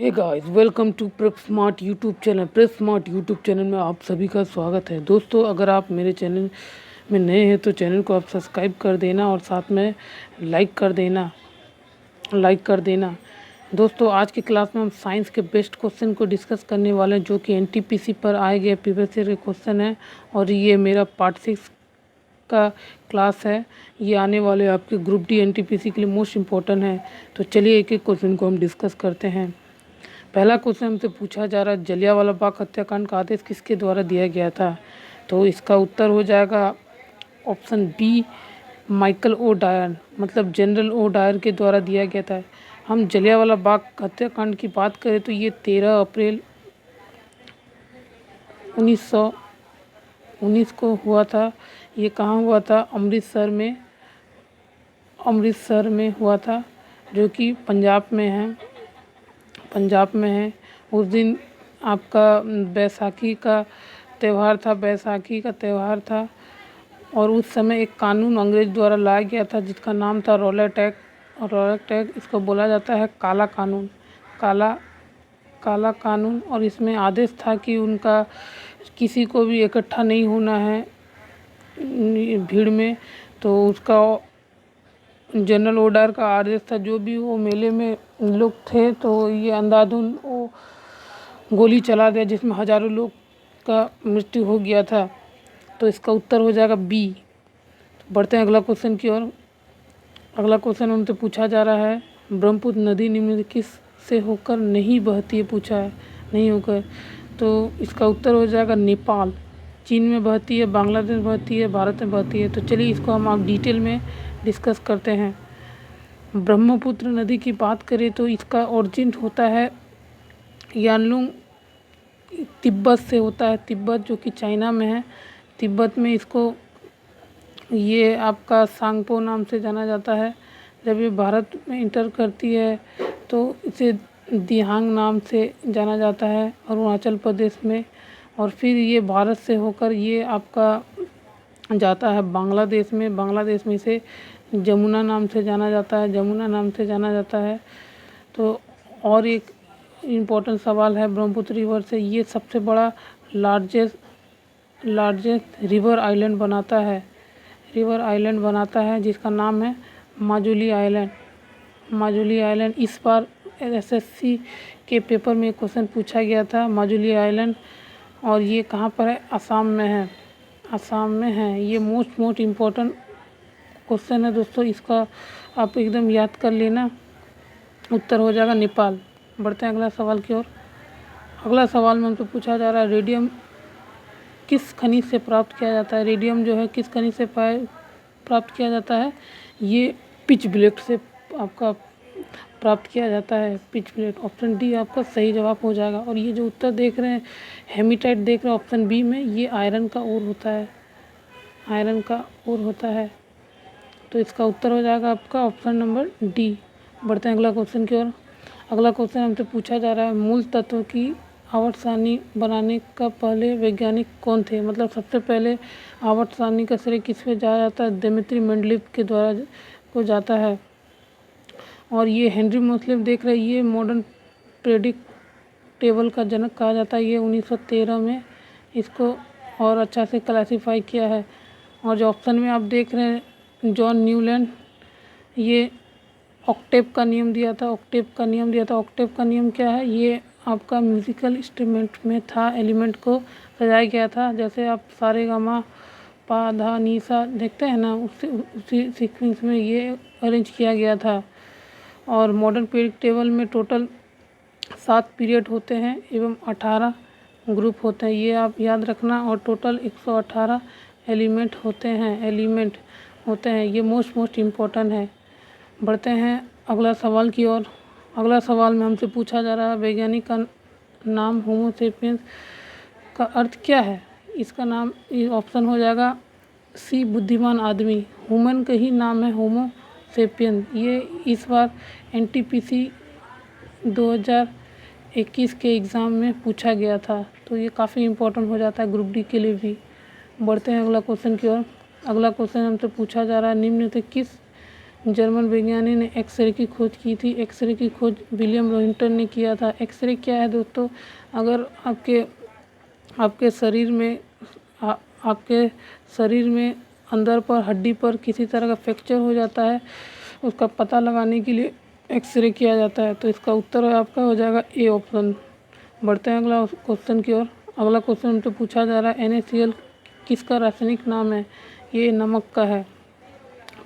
Hey guys, welcome to Prep Smart YouTube channel. Prep Smart YouTube channel में आप सभी का स्वागत है। दोस्तों, अगर आप मेरे चैनल में नए हैं तो चैनल को आप सब्सक्राइब कर देना और साथ में लाइक कर देना। दोस्तों, आज की क्लास में हम साइंस के बेस्ट क्वेश्चन को डिस्कस करने वाले हैं, जो कि एनटीपीसी पर आए गए प्रीवियस ईयर के क्वेश्चन है। और ये मेरा पार्ट 6 का क्लास है। ये आने वाले आपके ग्रुप डी एनटीपीसी के लिए मोस्ट इम्पोर्टेंट है। तो चलिए एक एक क्वेश्चन को हम डिस्कस करते हैं। पहला क्वेश्चन हमसे पूछा जा रहा है, जलियांवाला बाग हत्याकांड का आदेश किसके द्वारा दिया गया था? तो इसका उत्तर हो जाएगा option B, Michael O Dwyer, मतलब जनरल ओ डायर के द्वारा दिया गया था। हम जलियांवाला बाग हत्याकांड की बात करें तो ये 13 अप्रैल 1919 को हुआ था। ये कहाँ हुआ था? अमृतसर में हुआ था, जो कि पंजाब में है। उस दिन आपका बैसाखी का त्यौहार था। और उस समय एक कानून अंग्रेज द्वारा लाया गया था, जिसका नाम था रॉलेट एक्ट। इसको बोला जाता है काला कानून। और इसमें आदेश था कि उनका किसी को भी इकट्ठा नहीं होना है भीड़ में। तो उसका जनरल ऑर्डर का आदेश था, जो भी वो मेले में लोग थे तो ये अंधाधुन वो गोली चला दिया, जिसमें हज़ारों लोग का मृत्यु हो गया था। तो इसका उत्तर हो जाएगा बी। तो बढ़ते हैं अगला क्वेश्चन की ओर। अगला क्वेश्चन हमसे पूछा जा रहा है, ब्रह्मपुत्र नदी निम्न किस से होकर नहीं बहती है? पूछा है नहीं होकर। तो इसका उत्तर हो जाएगा नेपाल। चीन में बहती है, बांग्लादेश में बहती है, भारत में बहती है। तो चलिए इसको हम आप डिटेल में डिस्कस करते हैं। ब्रह्मपुत्र नदी की बात करें तो इसका ओरिजिन होता है यानलुंग, तिब्बत से होता है। तिब्बत जो कि चाइना में है। तिब्बत में इसको ये आपका सांगपो नाम से जाना जाता है। जब ये भारत में इंटर करती है तो इसे दिहांग नाम से जाना जाता है अरुणाचल प्रदेश में। और फिर ये भारत से होकर ये आपका जाता है बांग्लादेश में इसे जमुना नाम से जाना जाता है। तो और एक इम्पोर्टेंट सवाल है ब्रह्मपुत्र रिवर से, ये सबसे बड़ा लार्जेस्ट रिवर आइलैंड बनाता है, जिसका नाम है माजुली आइलैंड। इस बार एसएससी के पेपर में क्वेश्चन पूछा गया था माजुली आइलैंड, और ये कहाँ पर है? असम में है। ये मोस्ट इम्पोर्टेंट क्वेश्चन है दोस्तों, इसका आप एकदम याद कर लेना। उत्तर हो जाएगा नेपाल। बढ़ते हैं अगला सवाल की ओर। अगला सवाल में हमसे पूछा जा रहा है, रेडियम किस खनिज से प्राप्त किया जाता है? रेडियम जो है किस खनिज से प्राप्त किया जाता है? ये पिच ब्लेड से आपका प्राप्त किया जाता है, पिच ब्लेड। ऑप्शन डी आपका सही जवाब हो जाएगा। और ये जो उत्तर देख रहे हैं, हेमीटाइट देख रहे हैं ऑप्शन बी में, ये आयरन का ओर होता है। तो इसका उत्तर हो जाएगा आपका ऑप्शन नंबर डी। बढ़ते हैं अगला क्वेश्चन की ओर। अगला क्वेश्चन हमसे पूछा जा रहा है, मूल तत्व की आवर्त सारणी बनाने का पहले वैज्ञानिक कौन थे? मतलब सबसे पहले आवर्त सारणी का श्रेय किस पे जाया जाता है? दिमित्री मेंडलीव के द्वारा को जाता है। और ये हेनरी मोसलेव देख रहे हैं, ये मॉडर्न पीरियोडिक टेबल का जनक कहा जाता है। ये 1913 में इसको और अच्छा से क्लासीफाई किया है। और जो ऑप्शन में आप देख रहे हैं जॉन न्यूलैंड, ये ऑक्टेव का नियम दिया था। ऑक्टेव का नियम क्या है? ये आपका म्यूजिकल इंस्ट्रूमेंट में था, एलिमेंट को सजाया गया था। जैसे आप सारे गामा पा धा नी सा देखते हैं ना, उसी सीक्वेंस में ये अरेंज किया गया था। और मॉडर्न पीरियड टेबल में टोटल 7 पीरियड होते हैं एवं 18 ग्रुप होते हैं, ये आप याद रखना। और टोटल 118 एलिमेंट होते हैं। ये मोस्ट इम्पोर्टेंट है। बढ़ते हैं अगला सवाल की ओर। अगला सवाल में हमसे पूछा जा रहा है, वैज्ञानिक का नाम होमो सेपियंस का अर्थ क्या है? इसका नाम ऑप्शन हो जाएगा सी, बुद्धिमान आदमी। ह्यूमन का ही नाम है होमो सेपियन। ये इस बार एनटीपीसी 2021 के एग्ज़ाम में पूछा गया था, तो ये काफ़ी इम्पोर्टेंट हो जाता है ग्रुप डी के लिए भी। बढ़ते हैं अगला क्वेश्चन की ओर। अगला क्वेश्चन हमसे पूछा जा रहा है, निम्न से किस जर्मन वैज्ञानिक ने एक्सरे की खोज की थी। एक्सरे की खोज विलियम रोहिंटन ने किया था। एक्सरे क्या है दोस्तों? अगर आपके शरीर में अंदर पर हड्डी पर किसी तरह का फ्रैक्चर हो जाता है, उसका पता लगाने के लिए एक्सरे किया जाता है। तो इसका उत्तर आपका हो जाएगा ए ऑप्शन। बढ़ते हैं अगला क्वेश्चन की ओर। अगला क्वेश्चन हमसे पूछा जा रहा है NaCl किसका रासायनिक नाम है? ये नमक का है।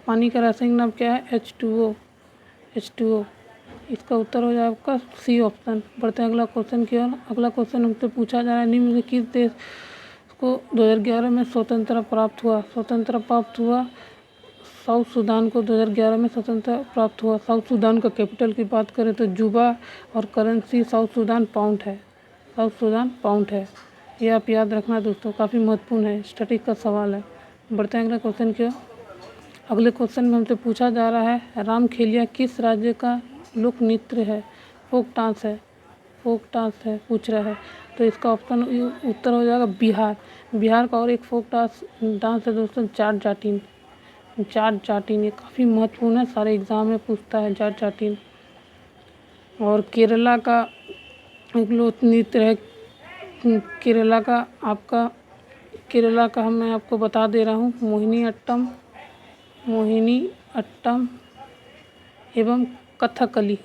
पानी का रासायनिक नाम क्या है? H2O। इसका उत्तर हो जाएगा आपका सी ऑप्शन। बढ़ते हैं अगला क्वेश्चन की ओर। अगला क्वेश्चन हमसे पूछा जा रहा है निम्न में किस देश को 2011 में स्वतंत्रता प्राप्त हुआ? साउथ सूडान को 2011 में स्वतंत्रता प्राप्त हुआ। साउथ सूडान का कैपिटल की बात करें तो जुबा और करेंसी साउथ सूडान पाउंड है। ये आप याद रखना दोस्तों, काफ़ी महत्वपूर्ण है, स्टैटिक का सवाल है। बढ़ते हैं अगले क्वेश्चन की ओर। अगले क्वेश्चन में हमसे पूछा जा रहा है रामखेलिया किस राज्य का लोक नृत्य है? फोक डांस है पूछ रहा है। तो इसका ऑप्शन उत्तर हो जाएगा बिहार का। और एक फोक डांस है दोस्तों जाट जाटिन। ये काफ़ी महत्वपूर्ण है, सारे एग्जाम में पूछता है जाट जाटिन। और केरला का एक लोक नृत्य है, केरला का मैं आपको बता दे रहा हूँ, मोहिनी अट्टम एवं कथकली।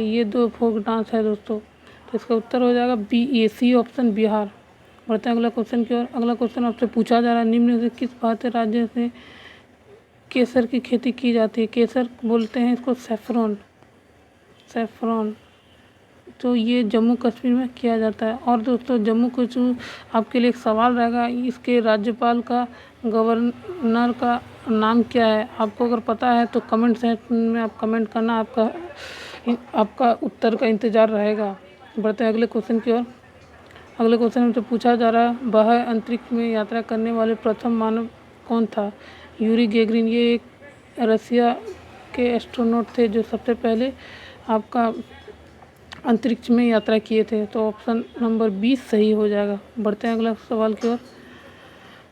ये 2 फोक डांस है दोस्तों। तो इसका उत्तर हो जाएगा सी ऑप्शन बिहार। बढ़ते हैं अगला क्वेश्चन की ओर। अगला क्वेश्चन आपसे पूछा जा रहा है निम्न से किस भारतीय राज्य से केसर की खेती की जाती है? केसर बोलते हैं इसको सैफरॉन। तो ये जम्मू कश्मीर में किया जाता है। और दोस्तों जम्मू कश्मीर आपके लिए एक सवाल रहेगा, इसके राज्यपाल का गवर्नर का नाम क्या है? आपको अगर पता है तो कमेंट सेक्शन में आप कमेंट करना, आपका उत्तर का इंतज़ार रहेगा। बढ़ते हैं अगले क्वेश्चन की ओर। अगले क्वेश्चन में तो पूछा जा रहा है बाह्य अंतरिक्ष में यात्रा करने वाले प्रथम मानव कौन था? Yuri Gagarin. ये एक रसिया के एस्ट्रोनॉट थे जो सबसे पहले आपका अंतरिक्ष में यात्रा किए थे। तो ऑप्शन नंबर 20 सही हो जाएगा। बढ़ते हैं अगला सवाल की ओर।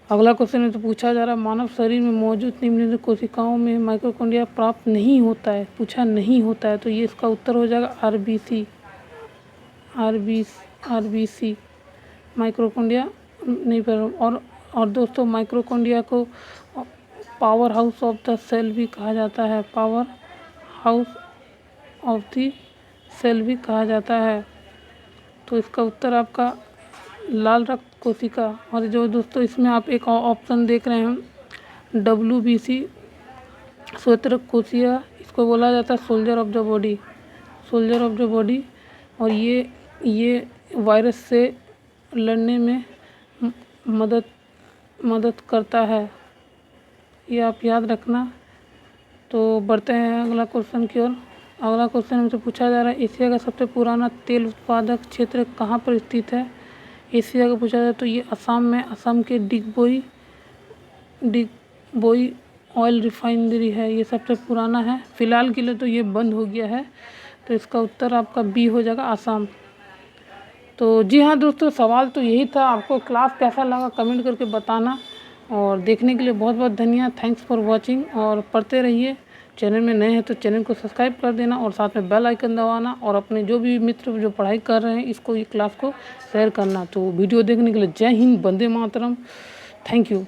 अगला क्वेश्चन में तो पूछा जा रहा है मानव शरीर में मौजूद निम्नलिखित कोशिकाओं में माइटोकॉन्ड्रिया प्राप्त नहीं होता है। तो ये इसका उत्तर हो जाएगा आरबीसी। माइटोकॉन्ड्रिया नहीं पर। और दोस्तों माइटोकॉन्ड्रिया को power house of the cell भी कहा जाता है। तो इसका उत्तर आपका लाल रक्त कोशिका। और जो दोस्तों इसमें आप एक ऑप्शन देख रहे हैं WBC श्वेत रक्त कोशिका, इसको बोला जाता है सोल्जर ऑफ द बॉडी। और ये वायरस से लड़ने में मदद करता है, ये आप याद रखना। तो बढ़ते हैं अगला क्वेश्चन की ओर। अगला क्वेश्चन हमसे पूछा जा रहा है एशिया का सबसे पुराना तेल उत्पादक क्षेत्र कहाँ पर स्थित है? एशिया का पूछा जाए तो ये असम में, असम के डिगबोई ऑयल रिफाइनरी है, ये सबसे पुराना है। फिलहाल के लिए तो ये बंद हो गया है। तो इसका उत्तर आपका बी हो जाएगा असम। तो जी हाँ दोस्तों, सवाल तो यही था। आपको क्लास कैसा लगा कमेंट करके बताना। और देखने के लिए बहुत बहुत धन्यवाद। Thanks for watching. और पढ़ते रहिए। चैनल में नए हैं तो चैनल को सब्सक्राइब कर देना और साथ में बेल आइकन दबाना। और अपने जो भी मित्र जो पढ़ाई कर रहे हैं इसको ये क्लास को शेयर करना। तो वीडियो देखने के लिए जय हिंद, वंदे मातरम। Thank you.